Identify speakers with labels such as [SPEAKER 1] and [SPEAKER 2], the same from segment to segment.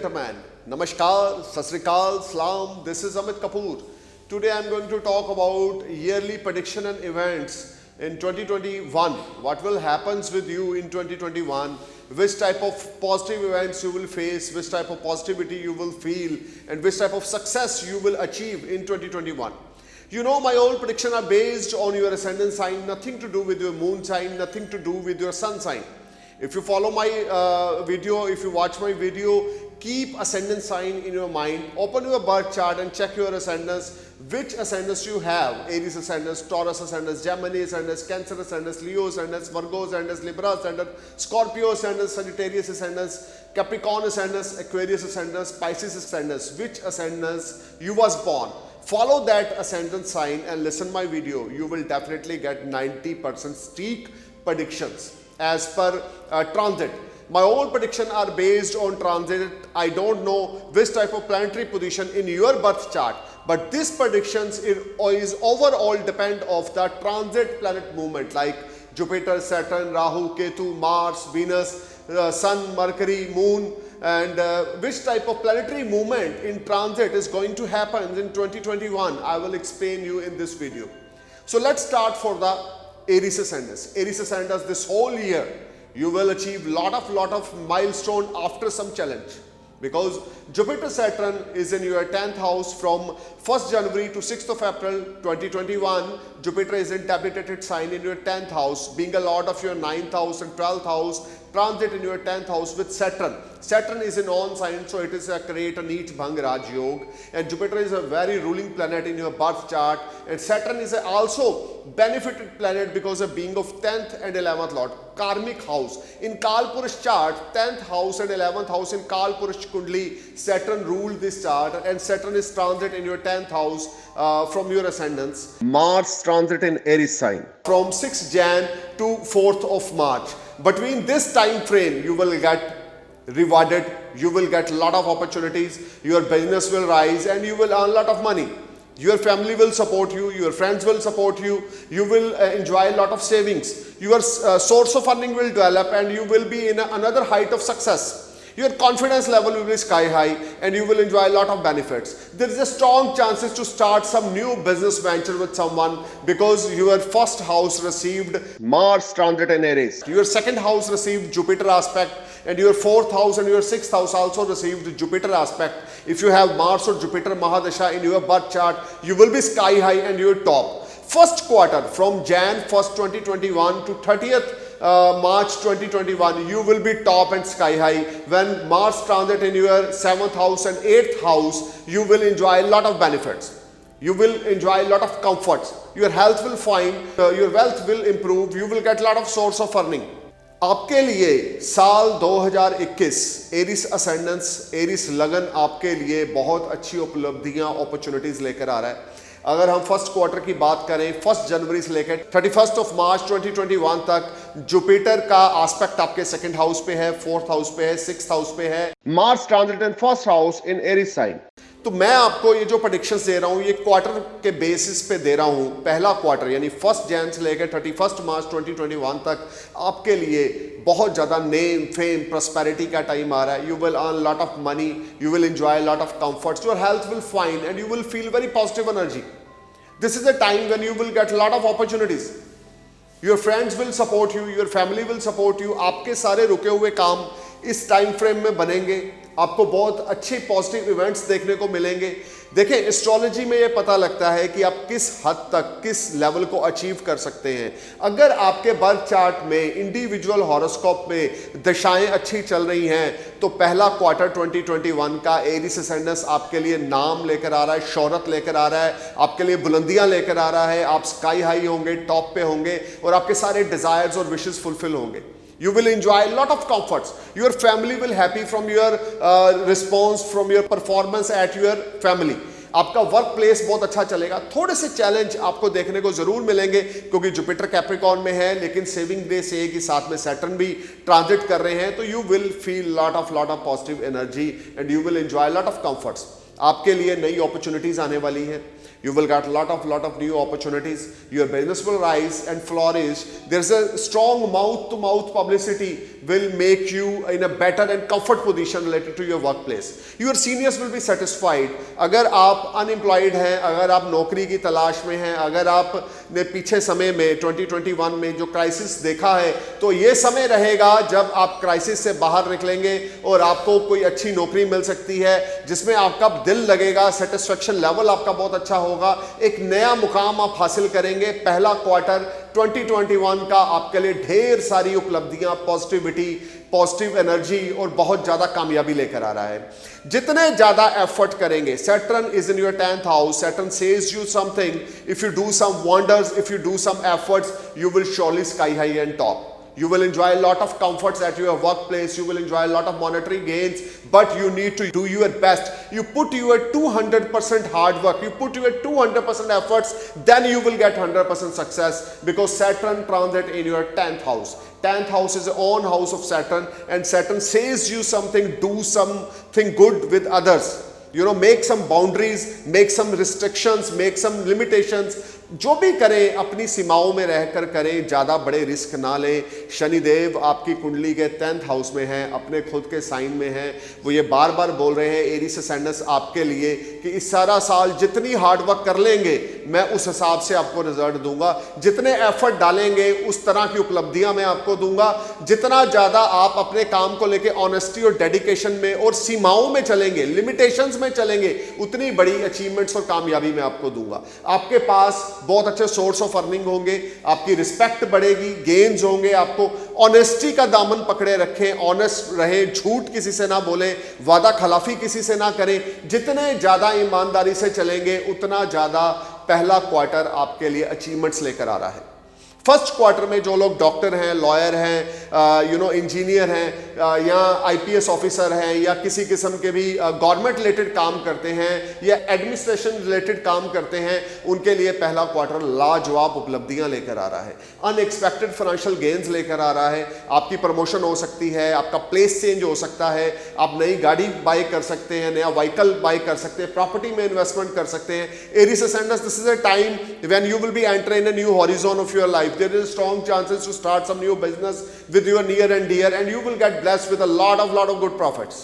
[SPEAKER 1] gentlemen, Namaskar, Sasrikal, Salam, this is Amit Kapoor. Today I am going to talk about yearly prediction and events in 2021. What will happen with you in 2021, which type of positive events you will face, which type of positivity you will feel, and which type of success you will achieve in 2021. You know, my all predictions are based on your ascendant sign, nothing to do with your moon sign, nothing to do with your sun sign. If you follow my video, if you watch my video, keep ascendant sign in your mind. Open your birth chart and check your ascendants. Which ascendants you have? Aries ascendants, Taurus ascendants, Gemini ascendants, Cancer ascendants, Leo ascendants, Virgo ascendants, Libra ascendants, Scorpio ascendants, Sagittarius ascendants, Capricorn ascendants, Aquarius ascendants, Pisces ascendants. Which ascendants you was born? Follow that ascendant sign and listen my video. You will definitely get 90% streak predictions as per transit. My all predictions are based on transit. I don't know which type of planetary position in your birth chart, but this predictions is overall depend of the transit planet movement like Jupiter, Saturn, Rahu, Ketu, Mars, Venus, Sun, Mercury, Moon, and which type of planetary movement in transit is going to happen in 2021. I will explain you in this video. So let's start for the Aries ascendants. Aries ascendants, this whole year you will achieve lot of milestone after some challenge, because Jupiter Saturn is in your 10th house from 1st January to 6th of April 2021. Jupiter is in debilitated sign in your 10th house, being a lord of your 9th house and 12th house, transit in your 10th house with Saturn. Saturn is in on sign, so it is a create a neat bhang Raj Yog, and Jupiter is a very ruling planet in your birth chart, and Saturn is also benefited planet because of being of 10th and 11th lord, karmic house. In Kalpurush chart, 10th house and 11th house in Kalpurush Kundli, Saturn ruled this chart, and Saturn is transit in your 10th house from your ascendants. Mars transit in Aries sign from 6th Jan to 4th of March. Between this time frame, you will get rewarded, you will get a lot of opportunities, your business will rise and you will earn a lot of money. Your family will support you, your friends will support you, you will enjoy a lot of savings, your source of earning will develop and you will be in another height of success. Your confidence level will be sky high and you will enjoy a lot of benefits. There is a strong chances to start some new business venture with someone because your first house received Mars transit in Aries. Your second house received Jupiter aspect, and your 4th house and your 6th house also received Jupiter aspect. If you have Mars or Jupiter Mahadasha in your birth chart, you will be sky high and you are top. First quarter from Jan 1st 2021 to 30th March 2021, you will be top and sky high. When Mars transit in your 7th house and 8th house, you will enjoy a lot of benefits. You will enjoy a lot of comforts. Your health will fine, your wealth will improve, you will get a lot of source of earning. आपके लिए साल 2021 Eris ascendants Eris लगन आपके लिए बहुत अच्छी उपलब्धियां opportunities लेकर आ रहा है. अगर हम फर्स्ट क्वार्टर की बात करें, 1 जनवरी से लेकर 31 ऑफ मार्च 2021 तक जुपिटर का एस्पेक्ट आपके सेकंड हाउस पे है, 4th हाउस पे है, 6th हाउस पे है. Mars transit in first house in Aries sign. तो मैं आपको ये जो प्रेडिक्शंस दे रहा हूँ ये क्वार्टर के बेसिस पे दे रहा हूँ. पहला क्वार्टर यानी 1 जैन से लेकर 31 मार्च 2021 तक आपके लिए बहुत ज़्यादा नेम फेम प्रॉस्पेरिटी का टाइम आ रहा है. You will earn lot of money, you will enjoy lot of comforts, your health will fine and you will feel very positive energy. This is a time when you will get a lot of opportunities. Your friends will support you, your family will support you. आपके सारे रुके हुए काम इस time frame में बनेंगे. आपको बहुत अच्छे पॉजिटिव इवेंट्स देखने को मिलेंगे. देखें, एस्ट्रोलॉजी में ये पता लगता है कि आप किस हद तक किस लेवल को अचीव कर सकते हैं. अगर आपके बर्थ चार्ट में इंडिविजुअल हॉरोस्कोप में दशाएं अच्छी चल रही हैं तो पहला क्वार्टर 2021 का एरिस असेंडेंस आपके लिए नाम लेकर आ रहा है, शोहरत लेकर आ रहा है, आपके लिए बुलंदियां लेकर आ रहा है. आप स्काई हाई होंगे, टॉप पे होंगे और आपके सारे डिजायर्स और विशेस फुलफिल होंगे. You will enjoy a lot of comforts. Your family will happy from your response, from your performance at your family. आपका वर्क प्लेस बहुत अच्छा चलेगा. थोड़े से चैलेंज आपको देखने को जरूर मिलेंगे क्योंकि जुपिटर कैप्रिकॉर्न में है, लेकिन सेविंग डे से कि साथ में सैटर्न भी ट्रांजिट कर रहे हैं, तो you will feel lot of positive energy and you will enjoy lot of comforts. आपके लिए नई अपॉर्चुनिटीज आने वाली हैं. You will get lot of new opportunities. Your business will rise and flourish. There's a strong mouth-to-mouth publicity will make you in a better and comfort position related to your workplace. Your seniors will be satisfied. अगर आप unemployed हैं, अगर आप नौकरी की तलाश में हैं, अगर आपने पीछे समय में 2021 में जो क्राइसिस देखा है, तो ये समय रहेगा जब आप क्राइसिस से बाहर निकलेंगे और आपको कोई अच्छी नौकरी मिल सकती है जिसमें आपका दिल लगेगा, सेटिस्फेक्शन लेवल आपका बहुत अच्छा होगा, एक नया मुकाम आप हासिल करेंगे. पहला क्वार्टर 2021 का आपके लिए ढेर सारी उपलब्धियां, पॉजिटिव एनर्जी और बहुत ज्यादा कामयाबी लेकर आ रहा है. जितने ज्यादा एफर्ट करेंगे, Saturn is in your 10th house. Saturn says you something. If you do some wonders, if you do some efforts, you will surely sky high and top. You will enjoy a lot of comforts at your workplace. You will enjoy a lot of monetary gains, but you need to do your best. You put your 200% hard work. You put your 200% efforts. Then you will get 100% success because Saturn transit in your 10th house. 10th house is the own house of Saturn, and Saturn says you something. Do something good with others. You know, make some boundaries, make some restrictions, make some limitations. जो भी करें अपनी सीमाओं में रहकर करें, ज़्यादा बड़े रिस्क ना लें. शनिदेव आपकी कुंडली के 10th हाउस में हैं, अपने खुद के साइन में हैं. वो ये बार बार बोल रहे हैं एरीज असेंडेंस आपके लिए कि इस सारा साल जितनी हार्ड वर्क कर लेंगे मैं उस हिसाब से आपको रिजल्ट दूंगा. जितने एफर्ट डालेंगे उस तरह की उपलब्धियां मैं आपको दूंगा. जितना ज़्यादा आप अपने काम को लेके ऑनेस्टी और डेडिकेशन में और सीमाओं में चलेंगे, लिमिटेशंस में चलेंगे, उतनी बड़ी अचीवमेंट्स और कामयाबी मैं आपको दूंगा. आपके पास बहुत अच्छे सोर्स ऑफ अर्निंग होंगे, आपकी रिस्पेक्ट बढ़ेगी, गेन्स होंगे. आपको ऑनेस्टी का दामन पकड़े रखें, ऑनेस्ट रहें, झूठ किसी से ना बोलें, वादा खिलाफी किसी से ना करें. जितने ज्यादा ईमानदारी से चलेंगे उतना ज्यादा पहला क्वार्टर आपके लिए अचीवमेंट्स लेकर आ रहा है. फर्स्ट क्वार्टर में जो लोग डॉक्टर हैं, लॉयर हैं, इंजीनियर हैं, या आईपीएस ऑफिसर हैं, या किसी किस्म के भी गवर्नमेंट रिलेटेड काम करते हैं या एडमिनिस्ट्रेशन रिलेटेड काम करते हैं, उनके लिए पहला क्वार्टर लाजवाब उपलब्धियां लेकर आ रहा है. अनएक्सपेक्टेड फाइनेंशियल गेन्स लेकर आ रहा है. आपकी प्रमोशन हो सकती है, आपका प्लेस चेंज हो सकता है, आप नई गाड़ी बाय कर सकते हैं, नया व्हीकल बाय कर सकते हैं, प्रॉपर्टी में इन्वेस्टमेंट कर सकते हैं. Aries ascendants, this is a time when you will B enter in a new horizon of your life. There is strong chances to start some new business with your near and dear, and you will get blessed with a lot of good profits.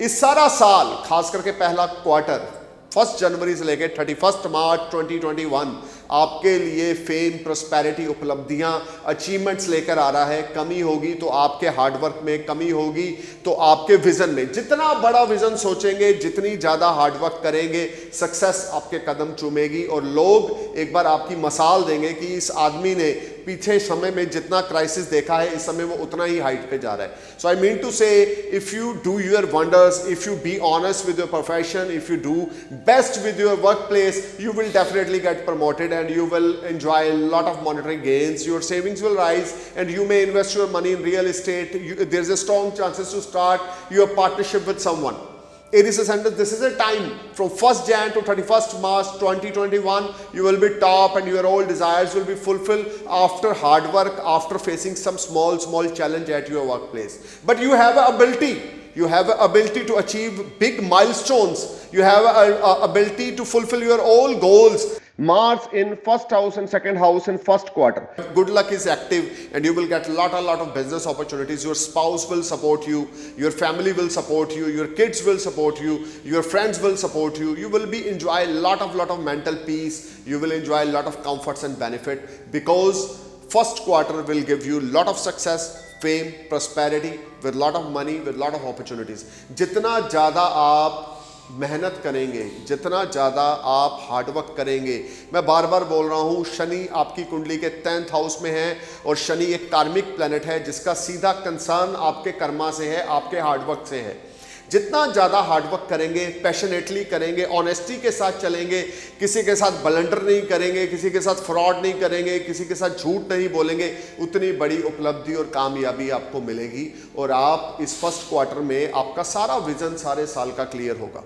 [SPEAKER 1] इस सारा साल खास करके पहला quarter 1 जनवरी से लेकर 31 मार्च 2021 आपके लिए फेम, प्रोस्पेरिटी, उपलब्धियां, अचीवमेंट्स लेकर आ रहा है. कमी होगी तो आपके हार्डवर्क में, कमी होगी तो आपके विजन में. जितना बड़ा विजन सोचेंगे, जितनी ज़्यादा हार्डवर्क करेंगे, सक्सेस आपके कदम चूमेगी और लोग एक बार आपकी मसाल देंगे कि इस आदमी ने पीछे समय में जितना क्राइसिस देखा है, इस समय वो उतना ही हाइट पे जा रहा है. सो आई मीन टू से, if you do your wonders, if you be honest with your profession, if you do best with your work place, you will definitely get promoted and you will enjoy a lot of monetary gains. Your savings will rise and you may invest your money in real estate. There's a strong chances to start your partnership with someone. Aries Ascendant, this is a time from 1st Jan to 31st March 2021. You will be top and your all desires will be fulfilled after hard work, after facing some small challenge at your workplace. But you have an ability. You have an ability to achieve big milestones. You have an ability to fulfill your all goals. Mars in 1st house and 2nd house in 1st quarter. Good luck is active and you will get a lot of business opportunities. Your spouse will support you. Your family will support you. Your kids will support you. Your friends will support you. You will be enjoy a lot of mental peace. You will enjoy a lot of comforts and benefit because 1st quarter will give you a lot of success, fame, prosperity, with lot of money, with lot of opportunities. जितना ज़्यादा आप मेहनत करेंगे, जितना ज़्यादा आप hard work करेंगे, मैं बार बार बोल रहा हूँ, शनि आपकी कुंडली के 10th हाउस में है और शनि एक कार्मिक प्लैनेट है जिसका सीधा कंसर्न आपके कर्मा से है, आपके हार्डवर्क से है. जितना ज़्यादा हार्डवर्क करेंगे, पैशनेटली करेंगे, ऑनेस्टी के साथ चलेंगे, किसी के साथ ब्लंडर नहीं करेंगे, किसी के साथ फ्रॉड नहीं करेंगे, किसी के साथ झूठ नहीं बोलेंगे, उतनी बड़ी उपलब्धि और कामयाबी आपको मिलेगी और आप इस 1st क्वार्टर में आपका सारा विजन सारे साल का क्लियर होगा.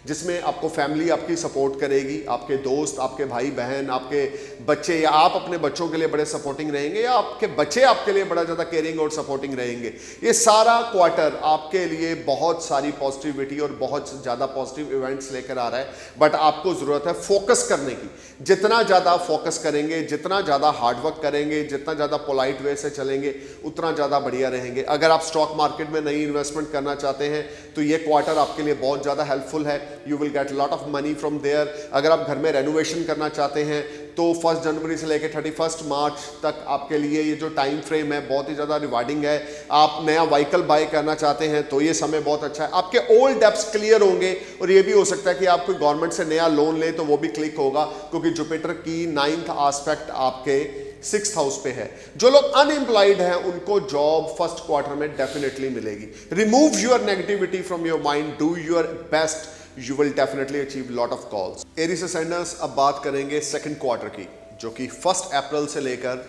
[SPEAKER 1] जिसमें आपको फैमिली आपकी सपोर्ट करेगी, आपके दोस्त, आपके भाई बहन, आपके बच्चे, या आप अपने बच्चों के लिए बड़े सपोर्टिंग रहेंगे, या आपके बच्चे आपके लिए बड़ा ज़्यादा केयरिंग और सपोर्टिंग रहेंगे। ये सारा क्वार्टर आपके लिए बहुत सारी पॉजिटिविटी और बहुत ज़्यादा पॉजिटिव इवेंट्स लेकर आ रहा है, बट आपको ज़रूरत है फोकस करने की। जितना ज़्यादा फोकस करेंगे, जितना ज़्यादा हार्डवर्क करेंगे, जितना ज़्यादा पोलाइट वे से चलेंगे, उतना ज़्यादा बढ़िया रहेंगे। अगर आप स्टॉक मार्केट में नई इन्वेस्टमेंट करना चाहते हैं तो ये क्वार्टर आपके लिए बहुत ज़्यादा हेल्पफुल है। You will get lot of money from there. अगर आप घर में रेनोवेशन करना चाहते हैं तो 1 जनवरी से लेकर 31 मार्च तक आपके लिए ये जो टाइम फ्रेम है बहुत ही ज़्यादा रिवार्डिंग है। आप नया व्हीकल बाय करना चाहते हैं तो ये समय बहुत अच्छा है। आपके ओल्ड डेब्ट्स क्लियर होंगे, और ये भी हो सकता है कि आप कोई गवर्नमेंट से नया लोन ले तो वो भी क्लिक होगा, क्योंकि जुपिटर की 9th एस्पेक्ट आपके 6th हाउस पे है। जो लोग अनएम्प्लॉयड हैं उनको जॉब फर्स्ट क्वार्टर में डेफिनेटली मिलेगी। Remove your negativity from your mind, do your best, you will definitely achieve lot of calls। Aries ascendants, अब बात करेंगे सेकंड क्वार्टर की, जो कि 1 अप्रैल से लेकर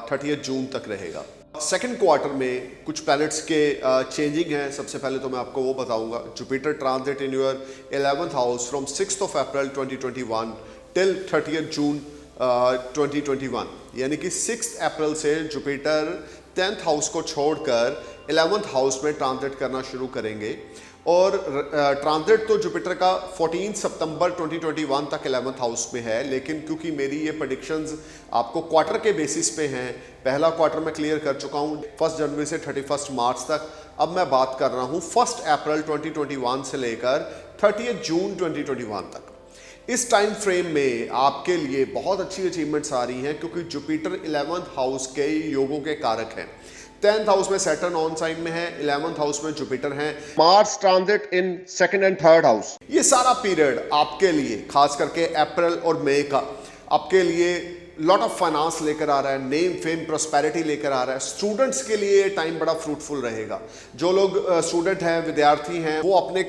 [SPEAKER 1] 30 जून तक रहेगा। सेकंड क्वार्टर में कुछ प्लैनेट्स के चेंजिंग हैं। सबसे पहले तो मैं आपको वो बताऊंगा, Jupiter transit in your 11th house from 6th April 2021 till 30 जून 2021, यानी कि 6 अप्रैल से जुपिटर 10th हाउस को छोड़कर 11th हाउस में ट्रांजिट करना शुरू करेंगे। और ट्रांजिट तो जुपिटर का 14 सितंबर 2021 तक 11th हाउस में है, लेकिन क्योंकि मेरी ये प्रेडिक्शंस आपको क्वार्टर के बेसिस पे हैं, पहला क्वार्टर मैं क्लियर कर चुका हूँ 1 जनवरी से 31 मार्च तक। अब मैं बात कर रहा हूँ 1 अप्रैल 2021 से लेकर 30 जून 2021 तक। इस टाइम फ्रेम में आपके लिए बहुत अच्छी अचीवमेंट्स आ रही हैं, क्योंकि जुपिटर 11th हाउस के योगों के कारक हैं। 10th हाउस में सैटर्न ऑन साइन में है, 11th हाउस में जुपिटर है, Mars transit in 2nd and 3rd house. ये सारा पीरियड आपके लिए, खास करके अप्रैल और मई का, आपके लिए लॉट ऑफ फाइनेंस लेकर आ रहा है, नेम फेम प्रॉस्पेरिटी लेकर आ रहा है। स्टूडेंट्स के लिए ये टाइम बड़ा फ्रूटफुल रहेगा। जो लोग स्टूडेंट हैं, विद्यार्थी हैं, वो अपने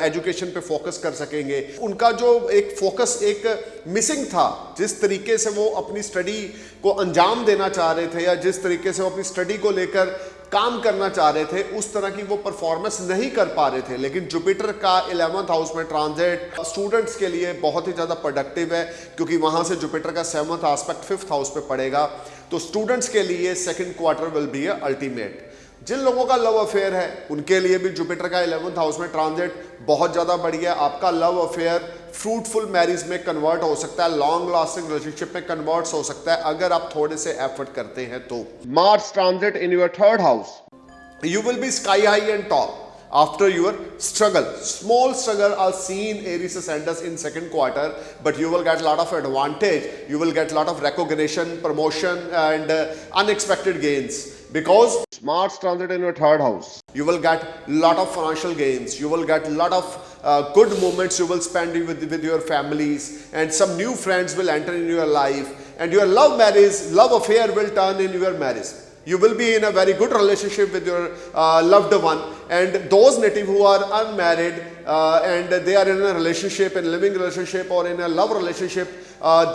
[SPEAKER 1] एजुकेशन पे फोकस कर सकेंगे। उनका जो एक फोकस एक मिसिंग था, जिस तरीके से वो अपनी स्टडी को अंजाम देना चाह रहे थे, या जिस तरीके से वो अपनी स्टडी को लेकर काम करना चाह रहे थे, उस तरह की वो परफॉर्मेंस नहीं कर पा रहे थे। लेकिन जुपिटर का 11th हाउस में ट्रांजिट स्टूडेंट्स के लिए बहुत ही ज़्यादा प्रोडक्टिव है, क्योंकि वहाँ से जुपिटर का 7th एस्पेक्ट 5th हाउस पे पड़ेगा। तो स्टूडेंट्स के लिए second quarter will be ultimate. जिन लोगों का लव अफेयर है उनके लिए भी जुपिटर का 11th हाउस में ट्रांजिट बहुत ज़्यादा बढ़िया। आपका लव अफेयर फ्रूटफुल मैरिज में कन्वर्ट हो सकता है, लॉन्ग लास्टिंग रिलेशनशिप में कन्वर्ट हो सकता है, अगर आप थोड़े से एफर्ट करते हैं तो। Mars transit in your 3rd house, you will B sky high and top after your struggle. Small struggle are seen Aries ascendants in second quarter, but you will get lot of advantage, you will get lot of recognition, promotion and unexpected gains, because Mars transit in your 3rd house. You will get lot of financial gains, you will get lot of good moments you will spend with your families, and some new friends will enter in your life, and your love affair will turn in your marriage. You will be in a very good relationship with your loved one, and those native who are unmarried and they are in a relationship, in a living relationship or in a love relationship,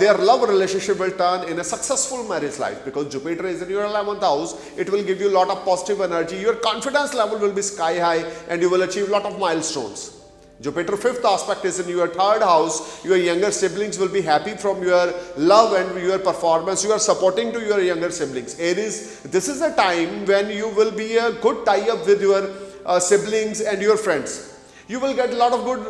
[SPEAKER 1] their love relationship will turn in a successful marriage life, because Jupiter is in your 11th house. It will give you a lot of positive energy, your confidence level will be sky high, and you will achieve a lot of milestones. Jupiter 5th aspect is in your 3rd house. Your younger siblings will be happy from your love and your performance. You are supporting to your younger siblings. Aries, this is a time when you will be a good tie-up with your siblings and your friends. You will get a lot of good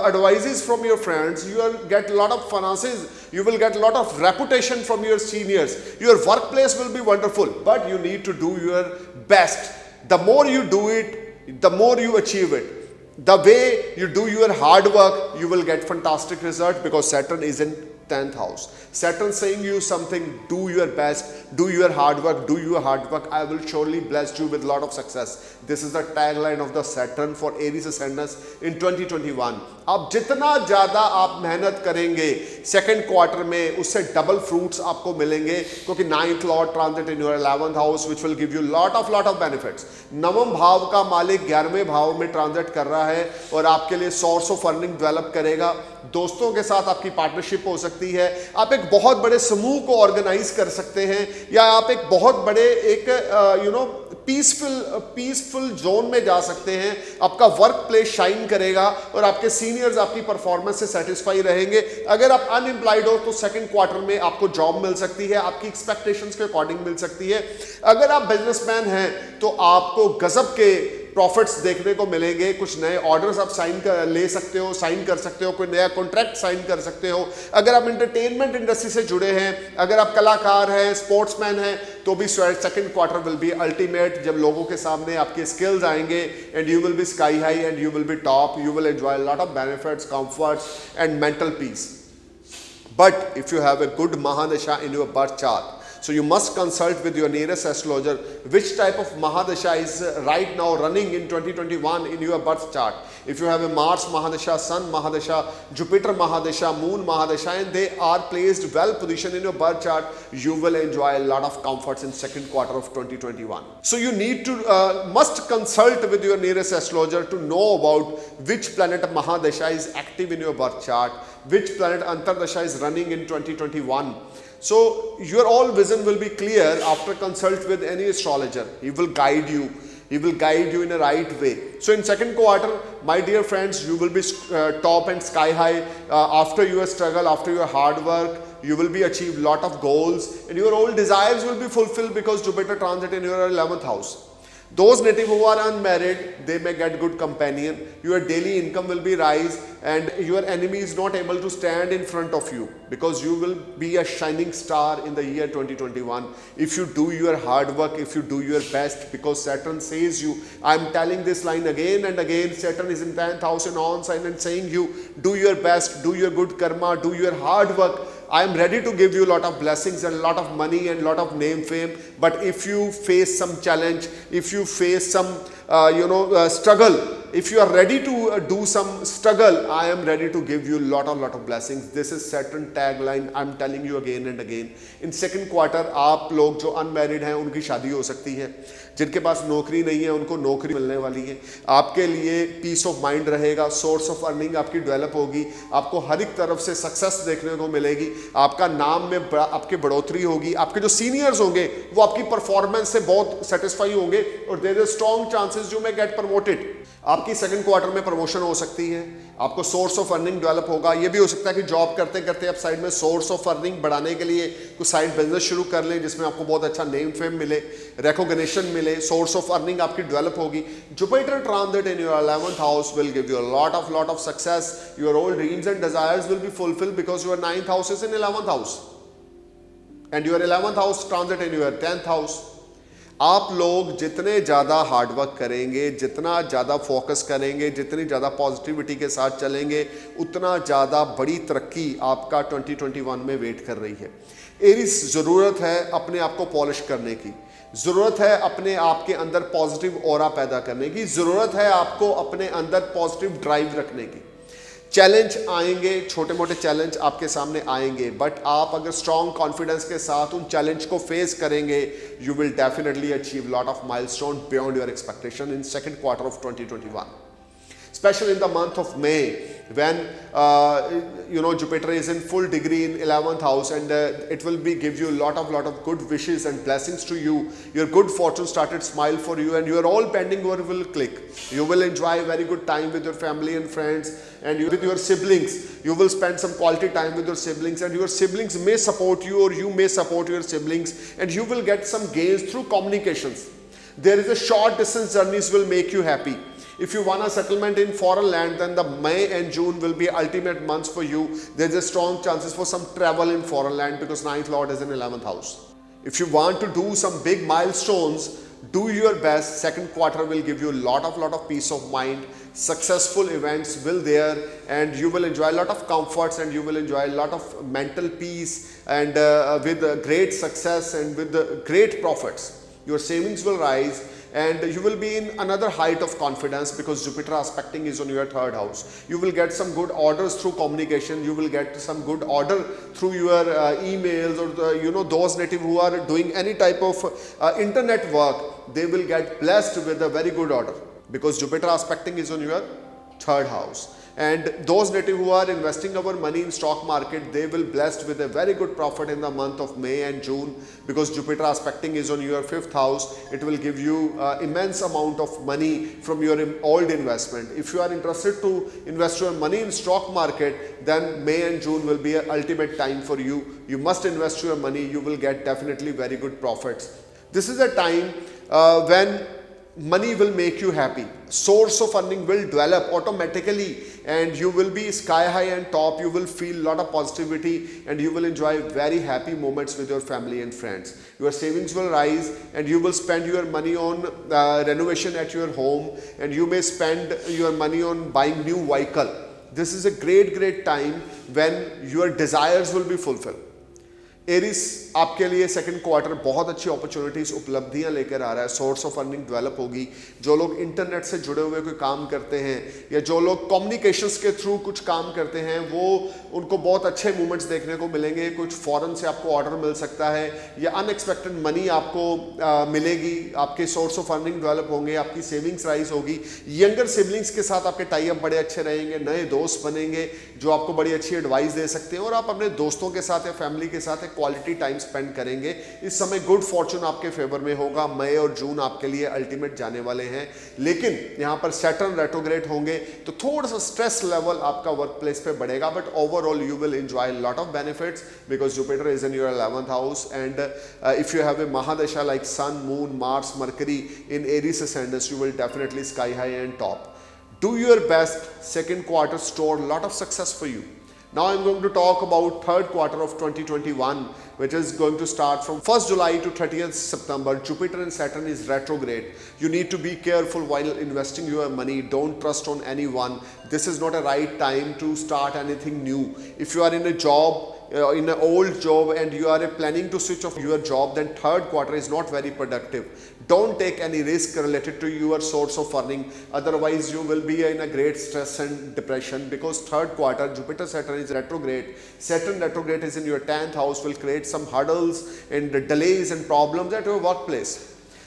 [SPEAKER 1] advices from your friends. You will get a lot of finances. You will get a lot of reputation from your seniors. Your workplace will be wonderful, but you need to do your best. The more you do it, the more you achieve it. The way you do your hard work, you will get fantastic result, because Saturn is in 10th house. Saturn saying you something, do your best, do your hard work, do your hard work. I will surely bless you with lot of success. This is the tagline of the Saturn for Aries ascendants in 2021. अब जितना ज़्यादा आप मेहनत करेंगे second quarter में, उससे double fruits आपको मिलेंगे, क्योंकि 9th lord transit in your 11th house which will give you lot of benefits. 9वें भाव का मालिक 11वें भाव में ट्रांजिट कर रहा है, और आपके लिए सोर्स ऑफ अर्निंग डेवलप करेगा। दोस्तों के साथ आपकी पार्टनरशिप हो सकती है, आप एक बहुत बड़े समूह को ऑर्गेनाइज कर सकते हैं, या आप एक बहुत बड़े एक पीसफुल जोन में जा सकते हैं, आपका वर्क प्लेस शाइन करेगा और आपके सीनियर्स आपकी परफॉर्मेंस से सेटिस्फाई रहेंगे। अगर आप अनएम्प्लॉयड हो तो सेकंड क्वार्टर में आपको जॉब मिल सकती है, आपकी एक्सपेक्टेशंस के अकॉर्डिंग मिल सकती है। अगर आप बिजनेसमैन हैं तो आपको गजब के प्रॉफिट्स देखने को मिलेंगे, कुछ नए ऑर्डर्स आप ले सकते हो, साइन कर सकते हो, कोई नया कॉन्ट्रैक्ट साइन कर सकते हो। अगर आप एंटरटेनमेंट इंडस्ट्री से जुड़े हैं, अगर आप कलाकार हैं, स्पोर्ट्समैन हैं, तो भी second quarter will be ultimate, जब लोगों के सामने आपके स्किल्स आएंगे and you will B sky high and you will be top, you will enjoy lot of benefits, comforts and mental peace. But if you have a good Mahadasha in your birth chart, so you must consult with your nearest astrologer which type of Mahadasha is right now running in 2021 in your birth chart. If you have a Mars Mahadasha, Sun Mahadasha, Jupiter Mahadasha, Moon Mahadasha, and they are placed well positioned in your birth chart, you will enjoy a lot of comforts in second quarter of 2021. So you need to must consult with your nearest astrologer to know about which planet Mahadasha is active in your birth chart, which planet Antardasha is running in 2021. So your all vision will be clear after consult with any astrologer. He will guide you. He will guide you in a right way. So in second quarter, my dear friends, you will be top and sky high after your struggle, after your hard work. You will be achieve lot of goals and your all desires will be fulfilled because Jupiter transit in your 11th house. Those native who are unmarried, they may get good companion. Your daily income will be rise and your enemy is not able to stand in front of you because you will be a shining star in the year 2021 if you do your hard work, if you do your best, because Saturn says you, I am telling this line again and again, Saturn is in 10th house in on sign and saying you do your best, do your good karma, do your hard work. I am ready to give you a lot of blessings and a lot of money and a lot of name fame, but if you face some challenge, if you face some struggle, if you are ready to do some struggle, I am ready to give you lot of blessings. This is Saturn tagline. I am telling you again and again. In second quarter, आप लोग जो unmarried हैं उनकी शादी हो सकती है, जिनके पास नौकरी नहीं है उनको नौकरी मिलने वाली है, आपके लिए पीस ऑफ माइंड रहेगा, सोर्स ऑफ अर्निंग आपकी डेवलप होगी, आपको हर एक तरफ से सक्सेस देखने को मिलेगी, आपका नाम में आपकी बढ़ोतरी होगी, आपके जो सीनियर्स होंगे वो आपकी परफॉर्मेंस से बहुत सेटिस्फाई होंगे और there is strong chances you may get promoted. आपकी सेकंड क्वार्टर में प्रमोशन हो सकती है, आपको सोर्स ऑफ अर्निंग डेवलप होगा। ये भी हो सकता है कि जॉब करते करते आप साइड में सोर्स ऑफ अर्निंग बढ़ाने के लिए कुछ साइड बिजनेस शुरू कर लें जिसमें आपको बहुत अच्छा नेम फेम मिले, रिकॉग्निशन मिले, सोर्स ऑफ अर्निंग आपकी डेवलप होगी। Jupiter transit in your 11th house will give you a lot of success, your all dreams and desires will be fulfilled because your 9th house is in 11th house and your 11th house transit in your 10th house. आप लोग जितने ज़्यादा hard work करेंगे, जितना ज़्यादा focus करेंगे, जितनी ज़्यादा पॉजिटिविटी के साथ चलेंगे, उतना ज़्यादा बड़ी तरक्की आपका 2021 में वेट कर रही है। एरीज ज़रूरत है अपने आप को पॉलिश करने की, ज़रूरत है अपने आप के अंदर पॉजिटिव ऑरा पैदा करने की, ज़रूरत है आपको अपने अंदर पॉजिटिव ड्राइव रखने की। चैलेंज आएंगे, छोटे मोटे चैलेंज आपके सामने आएंगे, बट आप अगर स्ट्रॉन्ग कॉन्फिडेंस के साथ उन चैलेंज को फेस करेंगे, you will definitely achieve lot of milestone beyond your expectation in second quarter of 2021, especially in the month of May when Jupiter is in full degree in 11th house and it will be give you a lot of good wishes and blessings to you. Your good fortune started smile for you and your all pending work will click. You will enjoy very good time with your family and friends and with your siblings. You will spend some quality time with your siblings and your siblings may support you or you may support your siblings and you will get some gains through communications. There is a short distance journeys will make you happy. If you want a settlement in foreign land, then the May and June will be ultimate months for you. There's a strong chances for some travel in foreign land because 9th Lord is in 11th house. If you want to do some big milestones, do your best. Second quarter will give you a lot of peace of mind. Successful events will there and you will enjoy a lot of comforts and you will enjoy a lot of mental peace and with great success and with great profits. Your savings will rise and you will be in another height of confidence because Jupiter aspecting is on your 3rd house. You will get some good orders through communication. You will get some good order through your emails or those native who are doing any type of internet work. They will get blessed with a very good order because Jupiter aspecting is on your 3rd house. And those native who are investing our money in stock market, they will blessed with a very good profit in the month of May and June, because Jupiter aspecting is on your 5th house. It will give you immense amount of money from your old investment. If you are interested to invest your money in stock market, then May and June will be an ultimate time for you. You must invest your money. You will get definitely very good profits. This is a time when money will make you happy. Source of earning will develop automatically, and you will be sky high and top. You will feel a lot of positivity, and you will enjoy very happy moments with your family and friends. Your savings will rise, and you will spend your money on renovation at your home, and you may spend your money on buying new vehicle. This is a great time when your desires will be fulfilled. Aries आपके लिए second quarter बहुत अच्छी opportunities उपलब्धियां लेकर आ रहा है. Source of earning develop होगी. जो लोग इंटरनेट से जुड़े हुए कोई काम करते हैं, या जो लोग कम्युनिकेशंस के थ्रू कुछ काम करते हैं, वो उनको बहुत अच्छे मूवमेंट्स देखने को मिलेंगे. कुछ फॉरेन से आपको ऑर्डर मिल सकता है, या अनएक्सपेक्टेड मनी आपको मिलेगी. आपके सोर्स ऑफ अर्निंग डेवलप होंगे, आपकी सेविंग्स राइज होगी. यंगर सिबलिंग्स के साथ आपके टाई अप बड़े अच्छे रहेंगे. नए दोस्त बनेंगे जो आपको बड़ी अच्छी एडवाइस दे सकते हैं, और आप अपने दोस्तों के साथ या फैमिली के साथ क्वालिटी टाइम स्पेंड करेंगे. इस समय गुड फॉर्चून आपके फेवर में होगा. मई और जून आपके लिए अल्टीमेट जाने वाले हैं, लेकिन यहां पर सैटर्न रेट्रोग्रेड होंगे तो थोड़ा सा स्ट्रेस लेवल आपका वर्क प्लेस पे बढ़ेगा. But overall you will enjoy lot of benefits because Jupiter is in your 11th house. And if you have a mahadasha like Sun, Moon, Mars, Mercury in Aries ascendants, you will definitely sky high and top. Do your best. Second quarter store lot of success for you. Now I'm going to talk about third quarter of 2021, which is going to start from 1st July to 30th September. Jupiter and Saturn is retrograde. You need to be careful while investing your money. Don't trust on anyone. This is not a right time to start anything new. If you are in a job, in an old job, and you are planning to switch off your job, then third quarter is not very productive. Don't take any risk related to your source of earning. Otherwise you will be in a great stress and depression, because third quarter Jupiter Saturn is retrograde. Saturn retrograde is in your 10th house, will create some hurdles and delays and problems at your workplace.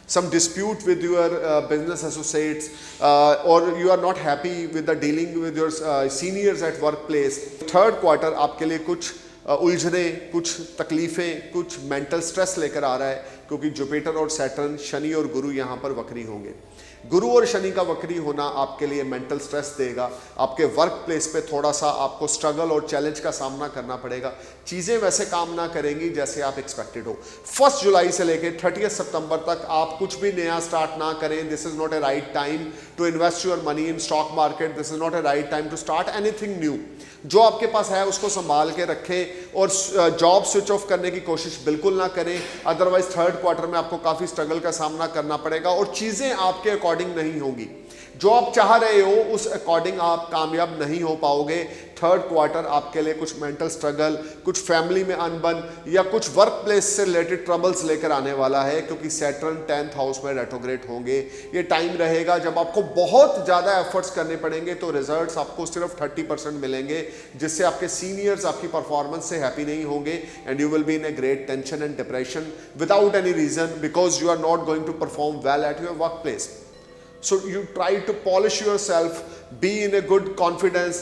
[SPEAKER 1] Some dispute with your business associates, or you are not happy with the dealing with your seniors at workplace. Third quarter आपके लिए कुछ उलझने, कुछ तकलीफ़ें, कुछ mental stress लेकर आ रहा है, क्योंकि जुपिटर और सैटर्न, शनि और गुरु यहाँ पर वक्री होंगे. गुरु और शनि का वक्री होना आपके लिए मेंटल स्ट्रेस देगा. आपके वर्क प्लेस पे थोड़ा सा आपको स्ट्रगल और चैलेंज का सामना करना पड़ेगा. चीज़ें वैसे काम ना करेंगी जैसे आप एक्सपेक्टेड हो. 1st जुलाई से लेकर 30 सितंबर तक आप कुछ भी नया स्टार्ट ना करें. This is not a right time to invest your money in stock market. This is not a right time to start anything new. जो आपके पास है उसको संभाल के रखें, और जॉब स्विच ऑफ करने की कोशिश बिल्कुल ना करें. अदरवाइज थर्ड क्वार्टर में आपको काफ़ी स्ट्रगल का सामना करना पड़ेगा, और चीज़ें आपके अकॉर्डिंग नहीं होंगी. जो आप चाह रहे हो उस अकॉर्डिंग आप कामयाब नहीं हो पाओगे. थर्ड क्वार्टर आपके लिए कुछ मेंटल स्ट्रगल, कुछ फैमिली में अनबन, या कुछ वर्क प्लेस से रिलेटेड ट्रबल्स लेकर आने वाला है, क्योंकि सैटर्न 10th हाउस में रेट्रोग्रेड होंगे. ये टाइम रहेगा जब आपको बहुत ज़्यादा एफर्ट्स करने पड़ेंगे, तो रिजल्ट्स आपको सिर्फ 30% मिलेंगे, जिससे आपके सीनियर्स आपकी परफॉर्मेंस से हैप्पी नहीं होंगे. And you will be in a great tension and depression without any reason, because you are not going to perform well at your work place. So you try to polish yourself, be in a good confidence,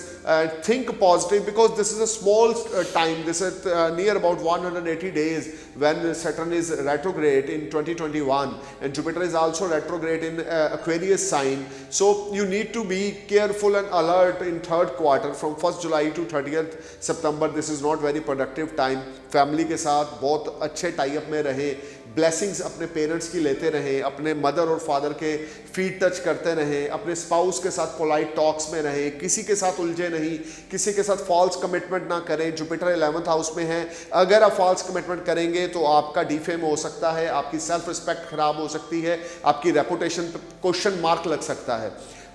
[SPEAKER 1] think positive, because this is a small time. This is near about 180 days when Saturn is retrograde in 2021, and Jupiter is also retrograde in Aquarius sign. So you need to be careful and alert in third quarter from 1st July to 30th September. This is not very productive time. Family के साथ बहुत अच्छे tie up में रहे. Blessings अपने parents की लेते रहें, अपने मदर और फादर के फीट टच करते रहें, अपने स्पाउस के साथ पोलाइट टॉक्स में रहें, किसी के साथ उलझे नहीं, किसी के साथ फॉल्स कमिटमेंट ना करें. जुपिटर 11th हाउस में है. अगर आप फॉल्स कमिटमेंट करेंगे तो आपका डिफेम हो सकता है, आपकी सेल्फ रिस्पेक्ट खराब हो सकती है, आपकी रेपुटेशन क्वेश्चन मार्क लग सकता है.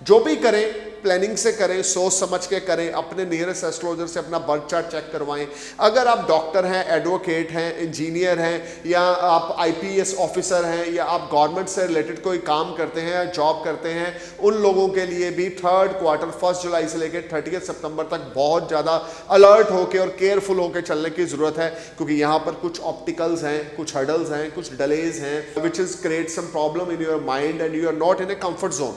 [SPEAKER 1] जो भी करें प्लानिंग से करें, सोच समझ के करें. अपने नियरेस्ट एस्ट्रोलॉजर से अपना बर्थ चार्ट चेक करवाएं. अगर आप डॉक्टर हैं, एडवोकेट हैं, इंजीनियर हैं, या आप आईपीएस ऑफिसर हैं, या आप गवर्नमेंट से रिलेटेड कोई काम करते हैं, जॉब करते हैं, उन लोगों के लिए भी थर्ड क्वार्टर 1st जुलाई से लेकर 30 सितंबर तक बहुत ज़्यादा अलर्ट होकर और केयरफुल होकर चलने की ज़रूरत है, क्योंकि यहाँ पर कुछ ऑप्टिकल्स हैं, कुछ हर्डल्स हैं, कुछ डिलेज हैं, which is create some problem in your mind and you are not in a comfort zone.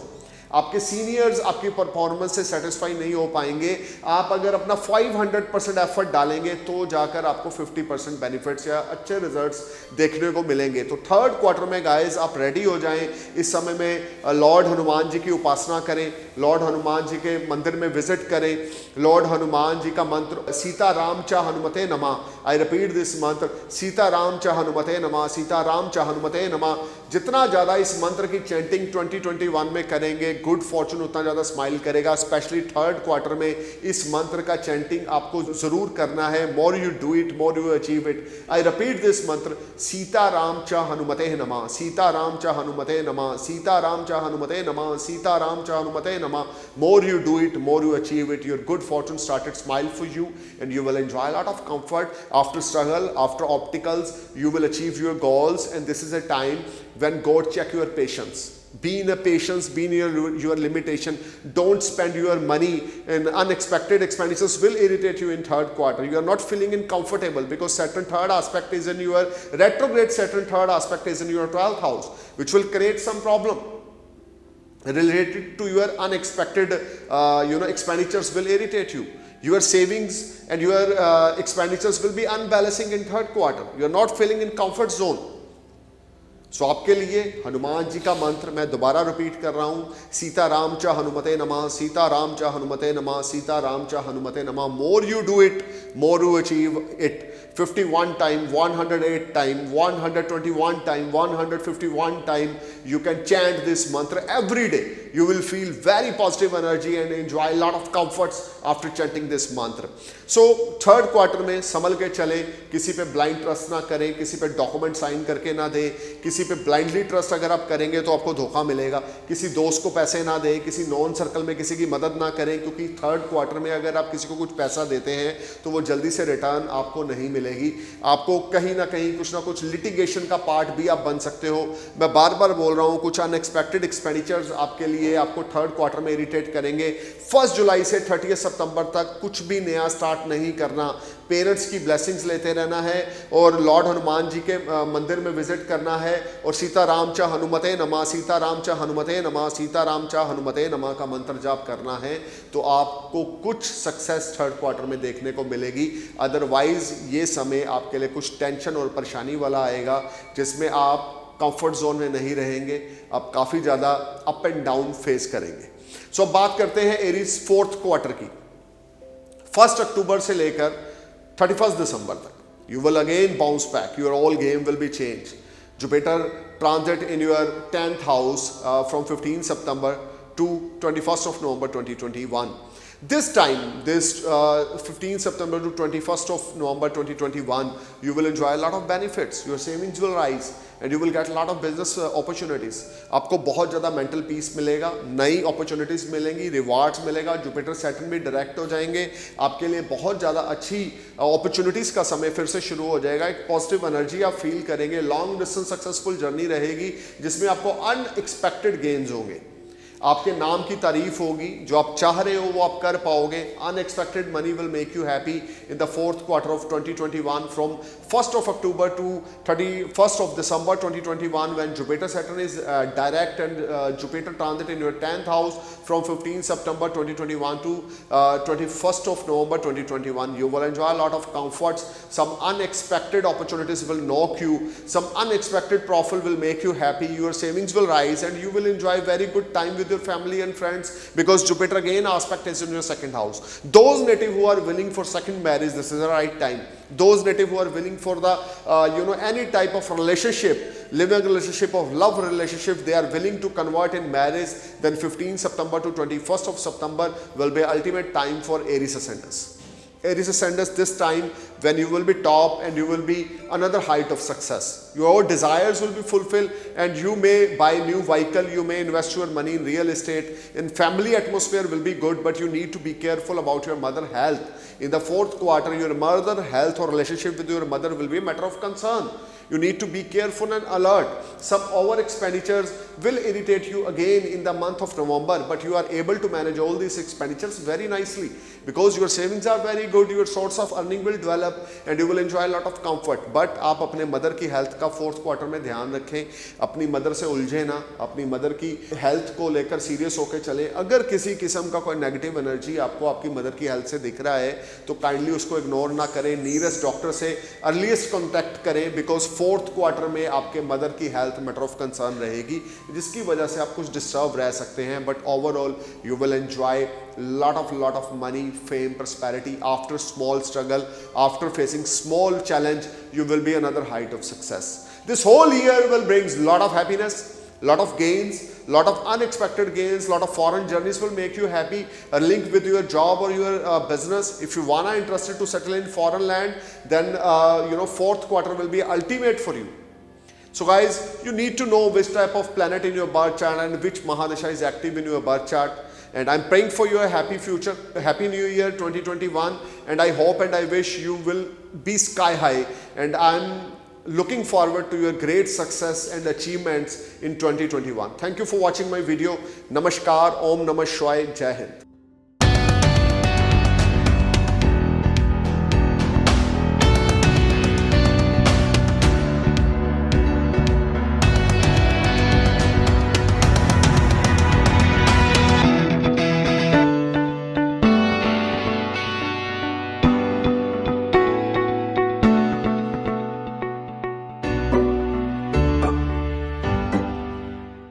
[SPEAKER 1] आपके सीनियर्स आपकी परफॉर्मेंस से सेटिस्फाई नहीं हो पाएंगे। आप अगर अपना 500% एफर्ट डालेंगे तो जाकर आपको 50% बेनिफिट्स या अच्छे रिजल्ट्स देखने को मिलेंगे। तो थर्ड क्वार्टर में गाइस आप रेडी हो जाएं। इस समय में लॉर्ड हनुमान जी की उपासना करें, लॉर्ड हनुमान जी के मंदिर में विजिट करें। लॉर्ड हनुमान जी का मंत्र सीता राम च हनुमते नमः। आई रिपीट दिस मंत्र, सीता राम च हनुमते नमः, सीता राम च हनुमते नमः। जितना ज़्यादा इस मंत्र की चैंटिंग 2021 में करेंगे, गुड फॉर्चून उतना ज़्यादा स्माइल करेगा। स्पेशली थर्ड क्वार्टर में इस मंत्र का चैंटिंग आपको ज़रूर करना है। More you do it, more you achieve it. I repeat this मंत्र, सीता राम च हनुमते नमः, सीता राम च हनुमते नमः, सीता राम च हनुमते नमः, सीता राम च हनुमते नमः। More you do it, more you achieve it. Your good fortune started smile for you, and you will enjoy a lot of comfort. After struggle, after obstacles, you will achieve your goals, and this is a time when God check your patience. Be in a patience, be in your limitation. Don't spend your money, and unexpected expenditures will irritate you in third quarter. You are not feeling comfortable because Saturn third aspect is in your retrograde. Saturn third aspect is in your 12th house, which will create some problem related to your unexpected expenditures will irritate you. Your savings and your expenditures will be unbalancing in third quarter. You are not feeling in comfort zone. सो आपके लिए हनुमान जी का मंत्र मैं दोबारा repeat कर रहा हूँ, सीता राम च हनुमते नमः, सीता राम च हनुमते नमः, सीता राम च हनुमते नमः। More you do it, more you achieve it. 51 time, 108 time, 121 time, 151 time you can chant this mantra every day. You will feel very positive energy and enjoy a lot of comforts after chanting this mantra. So third quarter में संभल के चले, किसी पे blind trust ना करें, किसी पे document sign करके ना दें। किसी पे ब्लाइंडली ट्रस्ट अगर आप करेंगे तो आपको धोखा मिलेगा। किसी दोस्त को पैसे ना दें, किसी नॉन सर्कल में किसी की मदद ना करें, क्योंकि थर्ड क्वार्टर में अगर आप किसी को कुछ पैसा देते हैं तो वो जल्दी से रिटर्न आपको नहीं मिलेगी। आपको कहीं ना कहीं कुछ ना कुछ लिटिगेशन का पार्ट भी आप बन सकते हो। मैं बार बार बोल रहा हूँ, कुछ अनएक्सपेक्टेड एक्सपेंडिचर्स आपके लिए आपको थर्ड क्वार्टर में इरिटेट करेंगे। 1 जुलाई से 30 सितंबर तक कुछ भी नया स्टार्ट नहीं करना, पेरेंट्स की ब्लेसिंग्स लेते रहना है और लॉर्ड हनुमान जी के मंदिर में विजिट करना है और सीता राम च हनुमते नमः, सीता राम च हनुमते नमः, सीता राम च हनुमते नमः का मंत्र जाप करना है। तो आपको कुछ सक्सेस थर्ड क्वार्टर में देखने को मिलेगी। अदरवाइज ये समय आपके लिए कुछ टेंशन और परेशानी वाला आएगा, जिसमें आप कंफर्ट जोन में नहीं रहेंगे, आप काफ़ी ज़्यादा अप एंड डाउन फेस करेंगे। सो अब बात करते हैं एरीज फोर्थ क्वार्टर की। 1 अक्टूबर से लेकर 31 दिसंबर तक you will again bounce back, your all game will be change. Jupiter transit in your 10th house from 15 September to 21st of November 2021. This time, this 15 September to 21st of November 2021, you will enjoy a lot of benefits. Your savings will rise and you will get a lot of business opportunities. आपको बहुत ज़्यादा mental peace मिलेगा, नई opportunities मिलेंगी, rewards मिलेगा। Jupiter Saturn भी direct हो जाएंगे, आपके लिए बहुत ज़्यादा अच्छी opportunities का समय फिर से शुरू हो जाएगा। एक पॉजिटिव एनर्जी आप फील करेंगे। लॉन्ग डिस्टेंस सक्सेसफुल जर्नी रहेगी जिसमें आपको अनएक्सपेक्टेड गेन्स होंगे। आपके नाम की तारीफ होगी, जो आप चाह रहे हो वो आप कर पाओगे। Unexpected money will make you happy in the fourth quarter of 2021 from 1st of October to 31st of December 2021 when Jupiter Saturn is direct and Jupiter transit in your 10th house from 15 September 2021 to 21st of November 2021. You will enjoy a lot of comforts. Some unexpected opportunities will knock you. Some unexpected profit will make you happy. Your savings will rise and you will enjoy very good time with your family and friends because Jupiter again aspect is in your second house. Those native who are willing for second marriage, this is the right time. Those native who are willing for the any type of relationship, living relationship of love relationship, they are willing to convert in marriage, then 15 September to 21st of September will be ultimate time for Aries ascendants. Aries ascendants, this time when you will be top and you will be another height of success. Your desires will be fulfilled and you may buy new vehicle, you may invest your money in real estate, in family atmosphere will be good, but you need to be careful about your mother health. In the fourth quarter, your mother health or relationship with your mother will be a matter of concern. You need to be careful and alert. Some over expenditures will irritate you again in the month of November, but you are able to manage all these expenditures very nicely because your savings are very good, your source of earning will develop and you will enjoy a lot of comfort. But आप अपने mother की health का fourth quarter में ध्यान रखें, अपनी mother से उलझे ना, अपनी मदर की हेल्थ को लेकर सीरियस होकर चले. अगर किसी किस्म का कोई नेगेटिव एनर्जी आपको आपकी मदर की हेल्थ से दिख रहा है तो काइंडली उसको इग्नोर ना करें, नियरेस्ट डॉक्टर से अर्लीस्ट कॉन्टैक्ट करें बिकॉज फोर्थ क्वार्टर में आपके मदर की हेल्थ मैटर ऑफ कंसर्न रहेगी जिसकी वजह से आप कुछ डिस्टर्ब रह सकते हैं. But overall you will enjoy lot of money, fame, prosperity. After small struggle, after facing small challenge, you will be another height of success. This whole year will brings lot of happiness, lot of gains, lot of unexpected gains, lot of foreign journeys will make you happy, linked with your job or your business. If you wanna interested to settle in foreign land, then fourth quarter will be ultimate for you. So guys, you need to know which type of planet in your birth chart and which Mahadasha is active in your birth chart. And I'm praying for your happy future, happy new year 2021, and I hope and I wish you will be sky high, and I'm looking forward to your great success and achievements in 2021. Thank you for watching my video. Namaskar, Om Namah Shivaya, Jai Hind.